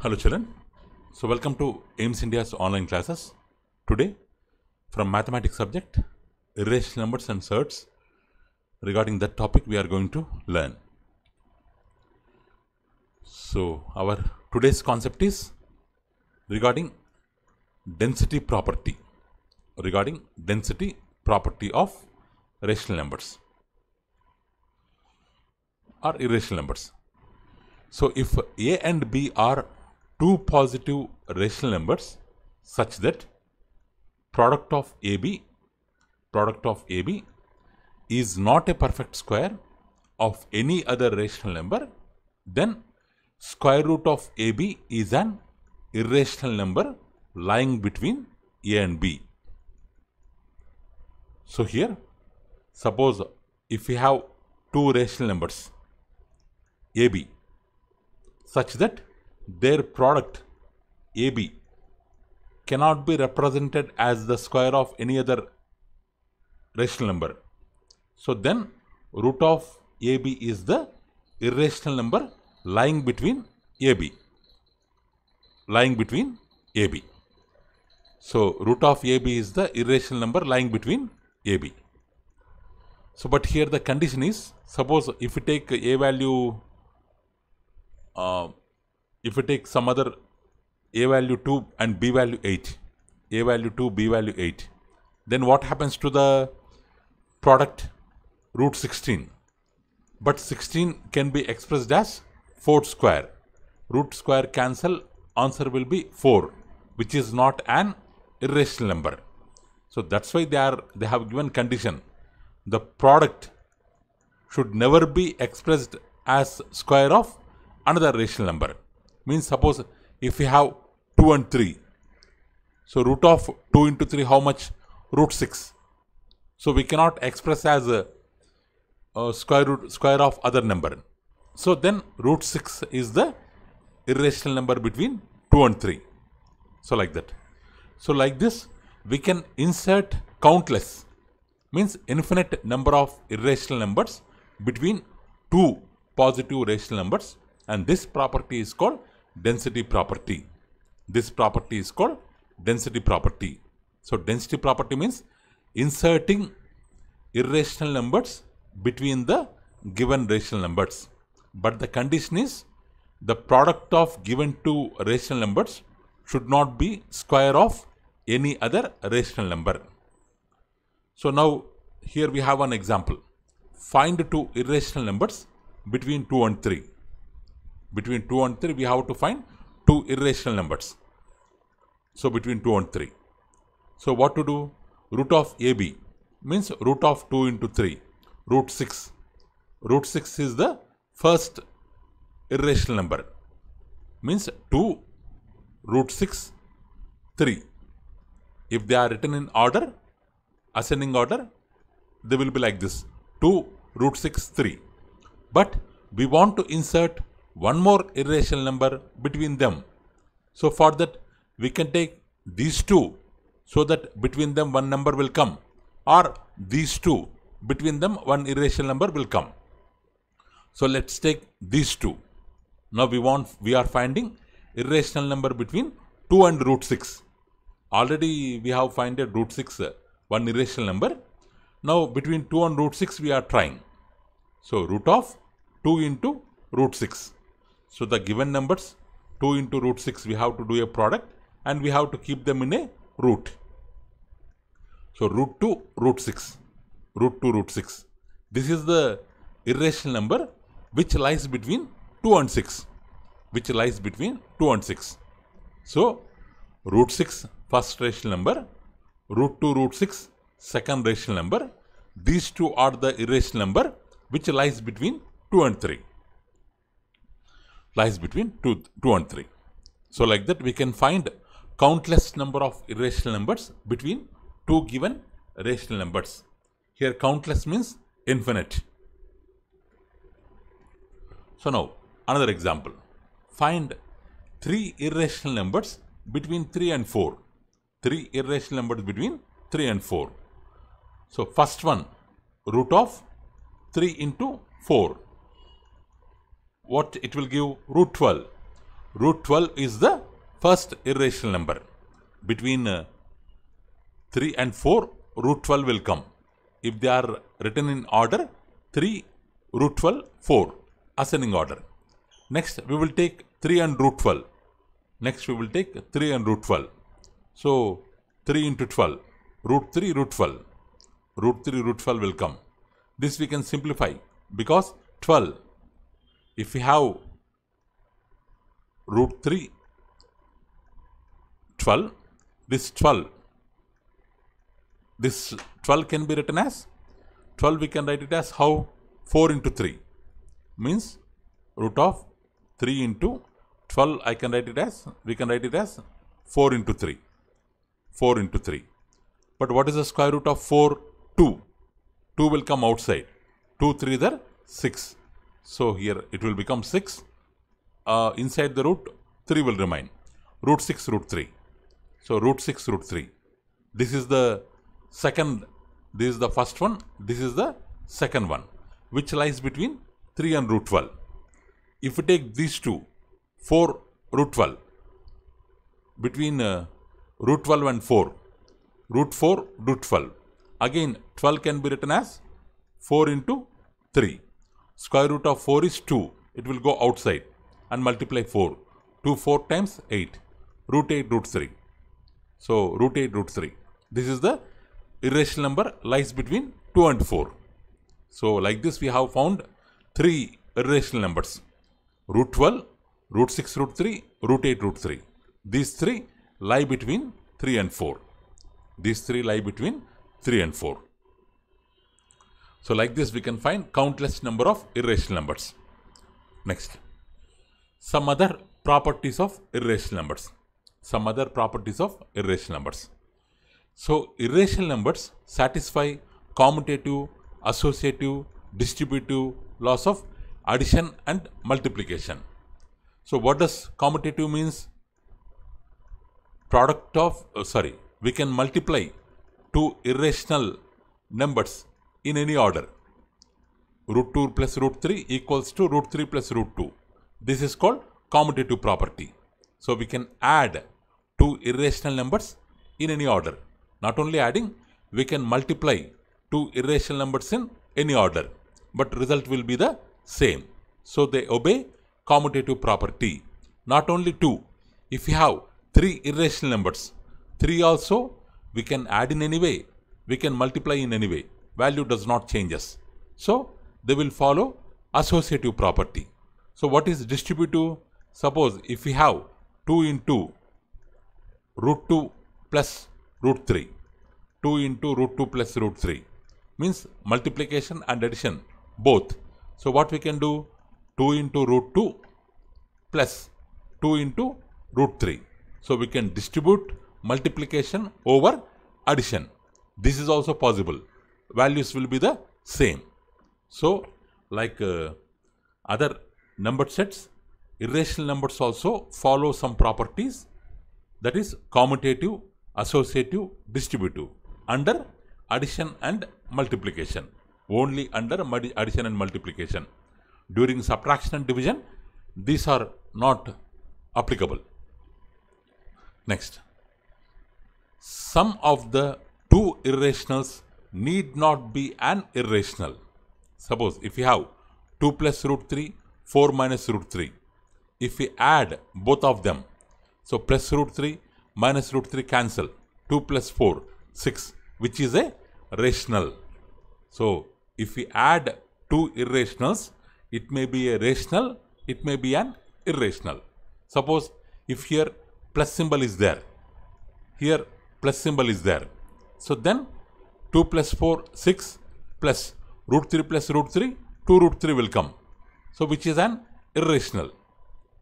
Hello children, so welcome to AIMS India's online classes. Today from mathematics subject, irrational numbers and surds, regarding that topic we are going to learn. So our today's concept is regarding density property, of rational numbers or irrational numbers. So if A and B are two positive rational numbers such that product of AB is not a perfect square of any other rational number, then square root of AB is an irrational number lying between A and B. So here, suppose if we have two rational numbers AB such that their product AB cannot be represented as the square of any other rational number, so then root of AB is the irrational number lying between AB. So root of AB is the irrational number lying between AB. So but here the condition is, suppose if we take A value, if we take some other A value 2 and B value 8, A value 2, B value 8, then what happens to the product? Root 16. But 16 can be expressed as 4 square. Root square cancel, answer will be 4, which is not an irrational number. So that's why they have given condition. The product should never be expressed as square of another rational number. Means suppose if we have 2 and 3, so root of 2 into 3 how much? Root 6. So we cannot express as a square of other number. So then root 6 is the irrational number between 2 and 3. So like that. So like this we can insert countless, means infinite number of irrational numbers between two positive rational numbers, and this property is called density property. So density property means inserting irrational numbers between the given rational numbers, but the condition is the product of given two rational numbers should not be square of any other rational number. So now here we have an example. Find two irrational numbers between 2 and 3. Between 2 and 3 we have to find two irrational numbers. So between 2 and 3. So what to do? Root of AB means root of 2 into 3. Root 6. Root 6 is the first irrational number. Means 2, root 6, 3. If they are written in order, ascending order, they will be like this: 2, root 6, 3. But we want to insert one more irrational number between them. So for that we can take these two, so that between them one number will come, or these two, between them one irrational number will come. So let's take these two. Now we are finding irrational number between 2 and root 6. Already we have found a root 6, one irrational number. Now between 2 and root 6 we are trying. So root of 2 into root 6. So the given numbers 2 into root 6 we have to do a product, and we have to keep them in a root. So root 2, root 6. Root 2, root 6. This is the irrational number which lies between 2 and 6. So root 6 first rational number, root 2, root 6 second rational number. These two are the irrational number which lies between 2 and 3. So like that we can find countless number of irrational numbers between two given rational numbers. Here countless means infinite. So now another example. Find three irrational numbers between 3 and 4. Three irrational numbers between 3 and 4. So first one, root of 3 into 4. What it will give? Root 12. root 12 is the first irrational number. Between 3 and 4, root 12 will come. If they are written in order, 3, root 12, 4, ascending order. Next, we will take 3 and root 12. Next, we will take 3 and root 12. So, 3 into 12, root 3, root 12. Root 3, root 12 will come. This we can simplify because 12, if we have root 3, 12, this 12 can be written as 12, we can write it as how? 4 into 3 means root of 3 into 12, we can write it as 4 into 3. 4 into 3. But what is the square root of 4? 2. 2 will come outside. 2, 3 are 6. So here it will become 6. Inside the root, 3 will remain. Root 6, root 3. So root 6, root 3. This is the second, this is the first one, this is the second one, which lies between 3 and root 12. If we take these two, 4, root 12, between root 12 and 4, root 4, root 12. Again, 12 can be written as 4 into 3. Square root of 4 is 2. It will go outside and multiply 4. 2, 4 times 8. Root 8, root 3. So, root 8, root 3. This is the irrational number lies between 2 and 4. So, like this we have found 3 irrational numbers. Root 12, root 6, root 3, root 8, root 3. These 3 lie between 3 and 4. These 3 lie between 3 and 4. So like this we can find countless number of irrational numbers. Next, some other properties of irrational numbers. Some other properties of irrational numbers. So irrational numbers satisfy commutative, associative, distributive laws of addition and multiplication. So what does commutative means? Product of, we can multiply two irrational numbers in any order. Root 2 plus root 3 equals to root 3 plus root 2. This is called commutative property. So we can add two irrational numbers in any order. Not only adding, we can multiply two irrational numbers in any order, but result will be the same. So they obey commutative property. Not only two, if you have three irrational numbers, 3 also we can add in any way, we can multiply in any way, value does not change us. So they will follow associative property. So what is distributive? Suppose if we have 2 into root 2 plus root 3, 2 into root 2 plus root 3 means multiplication and addition both. So what we can do? 2 into root 2 plus 2 into root 3. So we can distribute multiplication over addition. This is also possible. Values will be the same. So like other number sets, irrational numbers also follow some properties, that is commutative, associative, distributive under addition and multiplication. Only under addition and multiplication. During subtraction and division, these are not applicable. Next, sum of the two irrationals need not be an irrational. Suppose if you have 2 plus root 3, 4 minus root 3. If we add both of them, so plus root 3 minus root 3 cancel. 2 plus 4, 6, which is a rational. So if we add two irrationals, it may be a rational, it may be an irrational. Suppose if here plus symbol is there, here plus symbol is there. So then 2 plus 4, 6 plus root 3 plus root 3, 2 root 3 will come. So which is an irrational.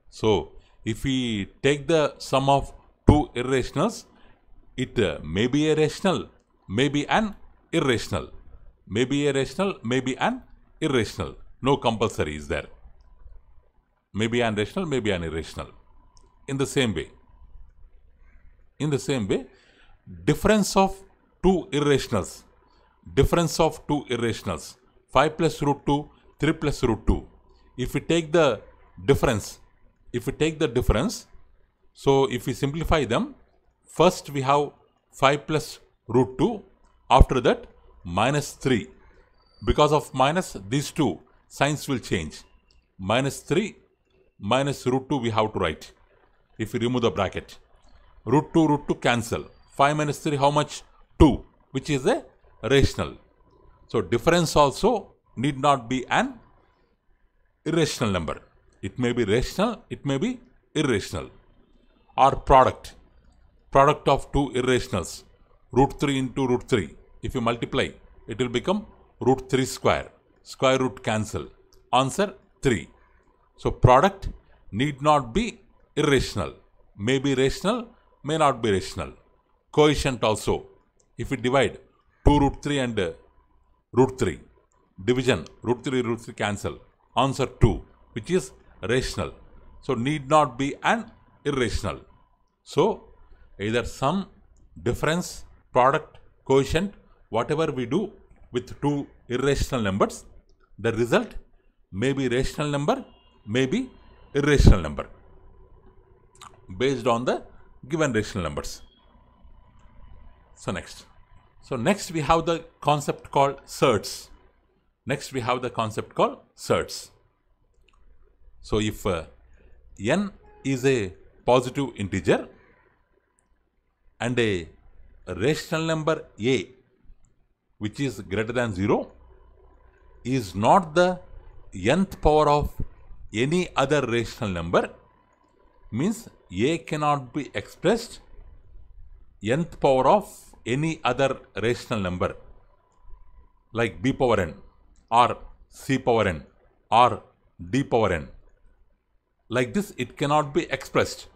So if we take the sum of two irrationals, it may be a rational, may be an irrational. May be a rational, may be an irrational. No compulsory is there. May be an rational, may be an irrational. In the same way, difference of two irrationals. 5 plus root 2, 3 plus root 2. If we take the difference, if we take the difference, so if we simplify them, first we have 5 plus root 2, after that minus 3. Because of minus, these two signs will change. Minus 3 minus root 2 we have to write. If we remove the bracket, root 2 cancel. 5 minus 3 how much? 2, which is a rational. So difference also need not be an irrational number. It may be rational, it may be irrational. Or product of two irrationals, root 3 into root 3. If you multiply, it will become root 3 square. Square root cancel. Answer 3. So product need not be irrational. May be rational, may not be rational. Quotient also. If we divide 2 root 3 and root 3, division root 3 cancel. Answer 2, which is rational. So need not be an irrational. So either sum, difference, product, quotient, whatever we do with two irrational numbers, the result may be rational number, may be irrational number based on the given rational numbers. So next we have the concept called surds. So if n is a positive integer and a rational number a which is greater than 0 is not the nth power of any other rational number, means a cannot be expressed nth power of any other rational number like b power n or c power n or d power n. Like this it cannot be expressed.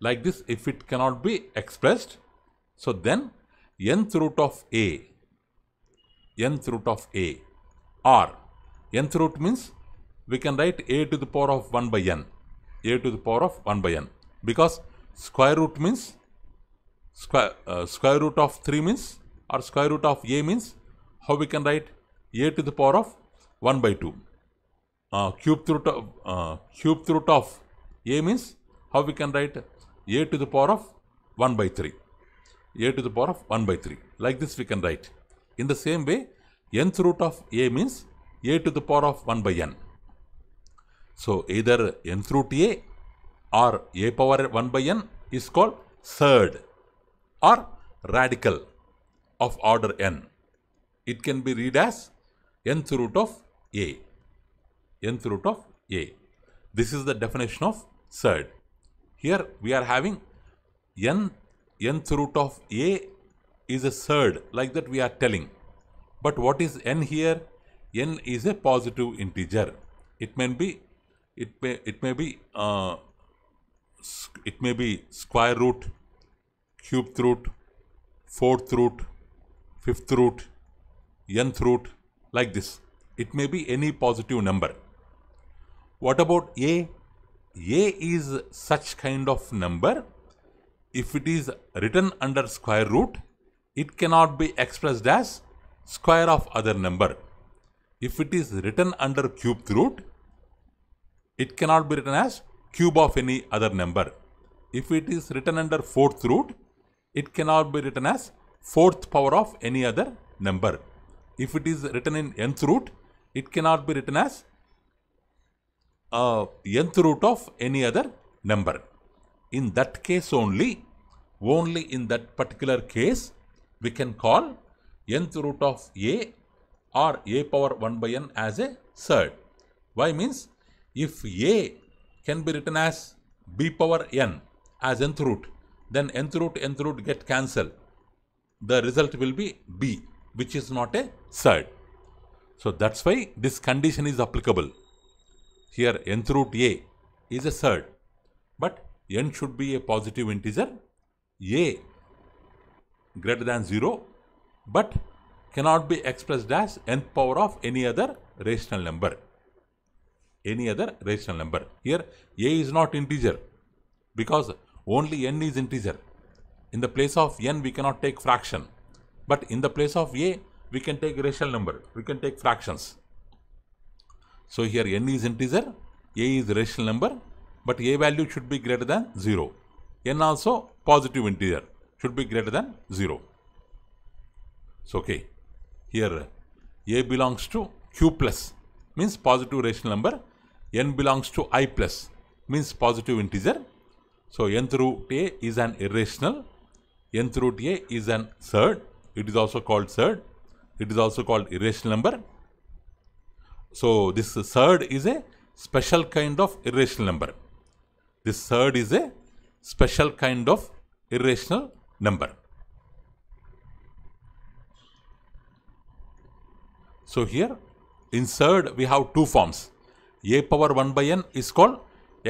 Like this, if it cannot be expressed, so then nth root of a or nth root means we can write a to the power of 1 by n, because square root means square root of 3 means, or square root of a means, how we can write a to the power of 1 by 2. Cubed root of a means, how we can write a to the power of 1 by 3. Like this we can write. In the same way, nth root of a means a to the power of 1 by n. So either nth root a or a power 1 by n is called surd or radical of order n. It can be read as nth root of a. This is the definition of surd. Here we are having nth root of a is a surd, like that we are telling. But what is n here? N is a positive integer. It may be square root, cubed root, fourth root, fifth root, nth root, like this. It may be any positive number. What about a? A is such kind of number. If it is written under square root, it cannot be expressed as square of other number. If it is written under cubed root, it cannot be written as cube of any other number. If it is written under fourth root, it cannot be written as fourth power of any other number. If it is written in nth root, it cannot be written as nth root of any other number. In that case only in that particular case, we can call nth root of a or a power 1 by n as a surd. Why? Means if a can be written as b power n as nth root, then nth root get cancelled. The result will be b, which is not a surd. So that's why this condition is applicable. Here nth root a is a surd, but n should be a positive integer, a greater than 0, but cannot be expressed as nth power of any other rational number. Here a is not integer because only n is integer. In the place of n we cannot take fraction, but in the place of a we can take rational number, we can take fractions. So here n is integer, a is rational number, but a value should be greater than 0. N also positive integer should be greater than 0. So okay, here a belongs to q plus means positive rational number, n belongs to I plus means positive integer. So nth root a is an irrational, nth root a is an surd, it is also called surd, it is also called irrational number. So this surd is a special kind of irrational number. This surd is a special kind of irrational number. So here in surd we have two forms. A power 1 by n is called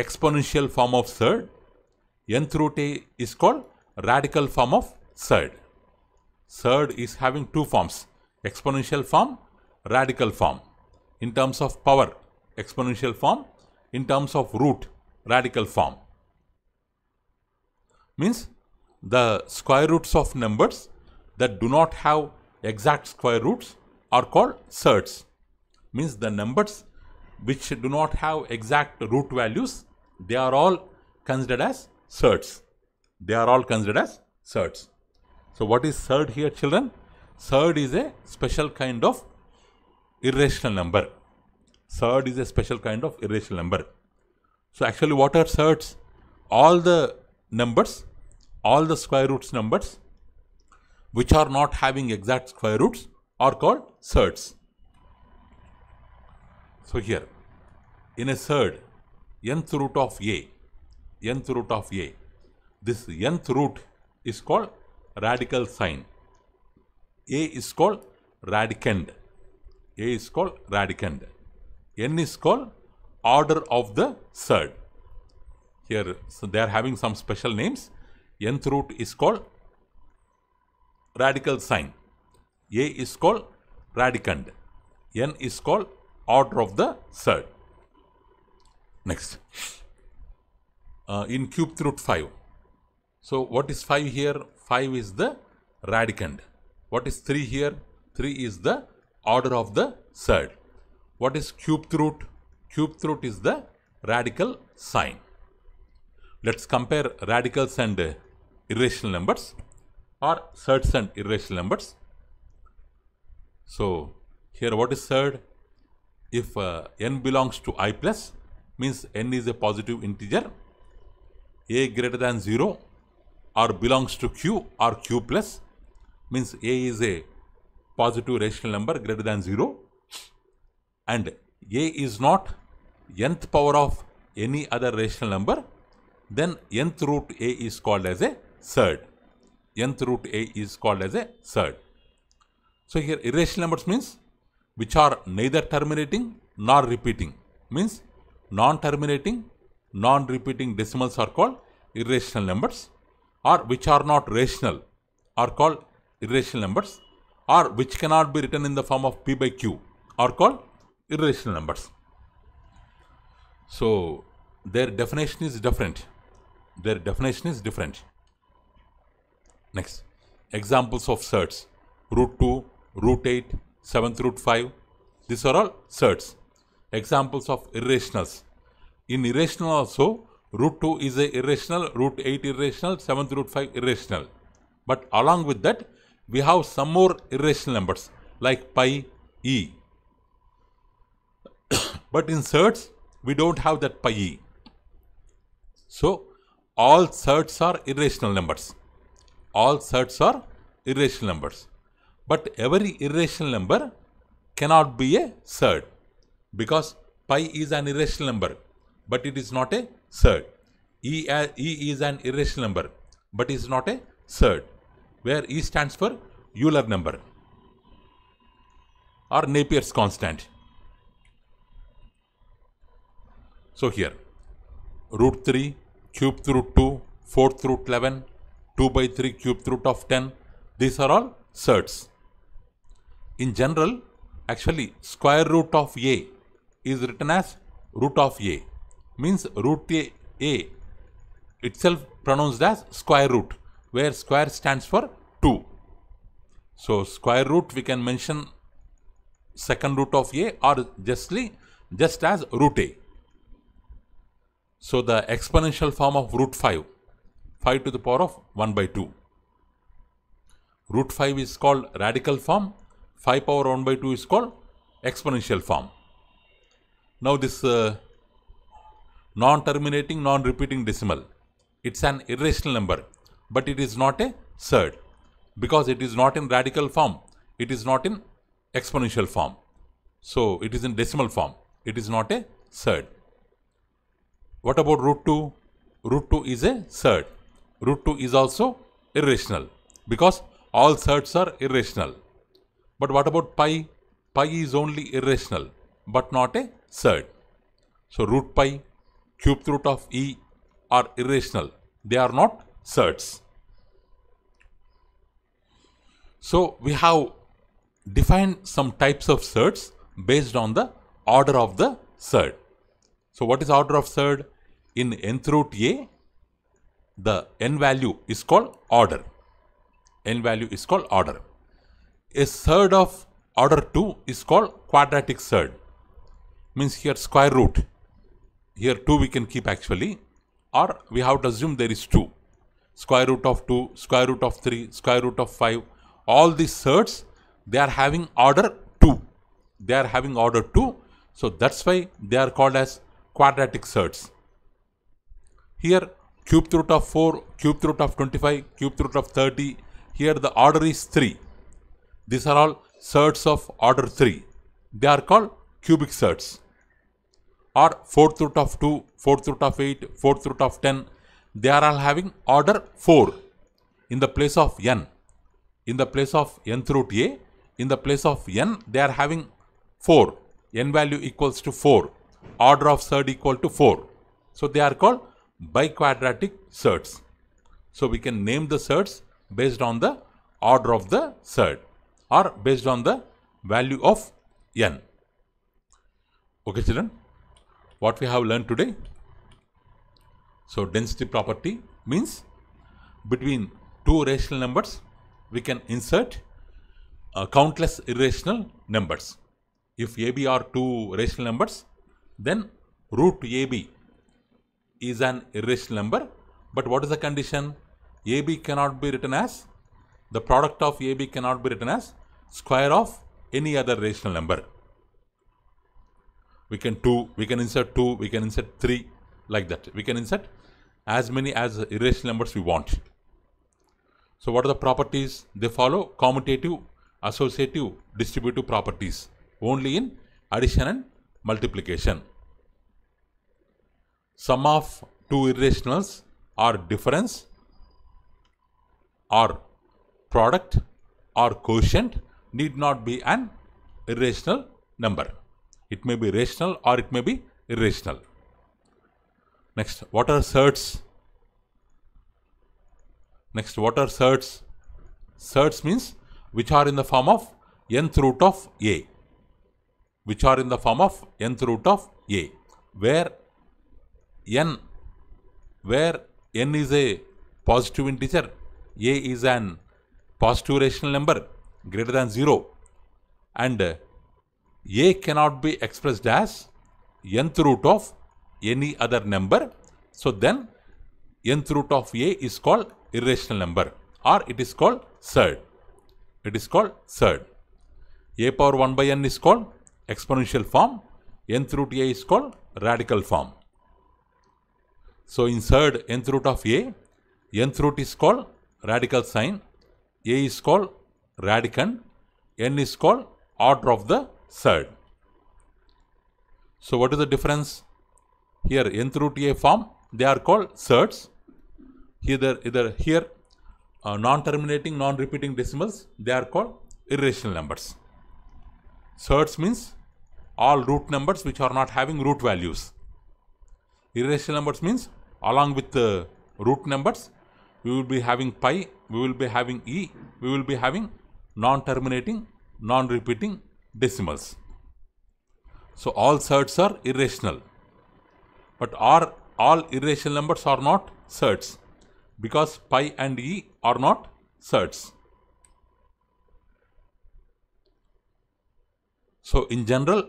exponential form of surd. Nth root a is called radical form of surd. Surd is having two forms, exponential form, radical form. In terms of power, exponential form. In terms of root, radical form. Means the square roots of numbers that do not have exact square roots are called surds. Means the numbers which do not have exact root values, they are all considered as surds. They are all considered as surds. So what is surd here, children? Surd is a special kind of irrational number. Surd is a special kind of irrational number. So actually what are surds? All the numbers, all the square roots numbers which are not having exact square roots are called surds. So here in a surd, nth root of a, nth root of a, this nth root is called radical sign. A is called radicand. A is called radicand. N is called order of the surd. Here, so they are having some special names. Nth root is called radical sign. A is called radicand. N is called order of the surd. Next, in cubed root 5. So what is 5 here? 5 is the radicand. What is 3 here? 3 is the order of the surd. What is cubed root? Cubed root is the radical sign. Let's compare radicals and irrational numbers, or surds and irrational numbers. So here what is surd? If n belongs to I plus, means n is a positive integer, a greater than 0 or belongs to q or q plus, means a is a positive rational number greater than 0, and a is not nth power of any other rational number, then nth root a is called as a surd. Nth root a is called as a surd. So here irrational numbers means which are neither terminating nor repeating, means non-terminating, non-repeating decimals are called irrational numbers, or which are not rational are called irrational numbers, or which cannot be written in the form of p by q are called irrational numbers. So their definition is different. Their definition is different. Next, examples of surds: root 2, root 8, 7th root 5. These are all surds. Examples of irrationals. In irrational also, root 2 is a irrational, root 8 irrational, 7th root 5 irrational. But along with that, we have some more irrational numbers like pi, e. But in surds, we don't have that pi e. So all surds are irrational numbers. All surds are irrational numbers. But every irrational number cannot be a surd, because pi is an irrational number, but it is not a surd. E is an irrational number, but is not a surd, where E stands for Euler number or Napier's constant. So here, root 3, cubed root 2, 4th root 11, 2 by 3 cubed root of 10, these are all surds. In general, actually square root of a is written as root of a, means root a itself pronounced as square root, where square stands for 2. So square root we can mention second root of a, or just as root a. So the exponential form of root 5, 5 to the power of 1 by 2. Root 5 is called radical form, 5 power 1 by 2 is called exponential form. Now this non-terminating, non-repeating decimal, it's an irrational number, but it is not a surd because it is not in radical form, it is not in exponential form. So it is in decimal form, it is not a surd. What about root 2? Root 2 is a surd. Root 2 is also irrational because all surds are irrational. But what about pi? Pi is only irrational but not a surd. So root pi, cube root of e are irrational. They are not surds. So we have defined some types of surds based on the order of the surd. So what is order of surd? In nth root a, the n value is called order. N value is called order. A surd of order 2 is called quadratic surd. Means here square root. Here 2 we can keep actually, or we have to assume there is 2. Square root of 2, square root of 3, square root of 5. All these surds, they are having order 2. They are having order 2. So that's why they are called as quadratic surds. Here cube root of 4, cube root of 25, cube root of 30. Here the order is 3. These are all surds of order 3. They are called cubic surds. Or fourth root of 2, fourth root of 8, fourth root of 10. They are all having order 4 in the place of n. In the place of nth root a, in the place of n, they are having 4. N value equals to 4. Order of surd equal to 4. So they are called biquadratic surds. So we can name the surds based on the order of the surd or based on the value of n. Okay children, what we have learned today? So density property means between two rational numbers we can insert countless irrational numbers. If AB are two rational numbers, then root AB is an irrational number. But what is the condition? AB cannot be written as, the product of AB cannot be written as square of any other rational number. We can insert 2, we can insert 3, like that. We can insert as many as irrational numbers we want. So what are the properties? They follow commutative, associative, distributive properties only in addition and multiplication. Sum of two irrationals or difference or product or quotient need not be an irrational number. It may be rational or it may be irrational. Next, what are surds? Next, what are surds? Surds means which are in the form of nth root of a. Which are in the form of nth root of a. Where n is a positive integer, a is an positive rational number greater than 0, and a cannot be expressed as nth root of any other number. So then nth root of a is called irrational number, or it is called surd. It is called surd. A power 1 by n is called exponential form. Nth root a is called radical form. So in surd, nth root of a, nth root is called radical sign, a is called radicand, n is called order of the surd. So what is the difference? Here nth root a form, they are called surds. Here non-terminating, non-repeating decimals, they are called irrational numbers. Surds means all root numbers which are not having root values. Irrational numbers means along with the root numbers, we will be having pi, we will be having e, we will be having non-terminating, non-repeating decimals. So all surds are irrational. But all irrational numbers are not surds, because pi and e are not surds. So in general,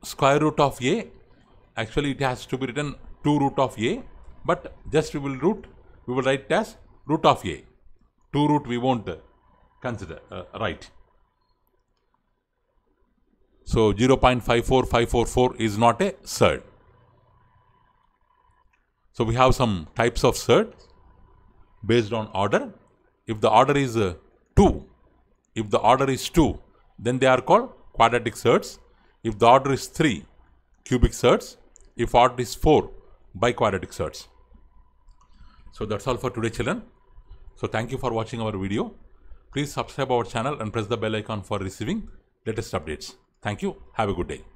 square root of a, actually it has to be written 2 root of a, but just we will write it as root of a. 2 root we won't consider, right. So 0.54544 is not a surd. So we have some types of surd based on order. If the order is 2, then they are called quadratic surds. If the order is 3, cubic surds. If order is 4, biquadratic surds. So that's all for today, children. So thank you for watching our video. Please subscribe our channel and press the bell icon for receiving latest updates. Thank you. Have a good day.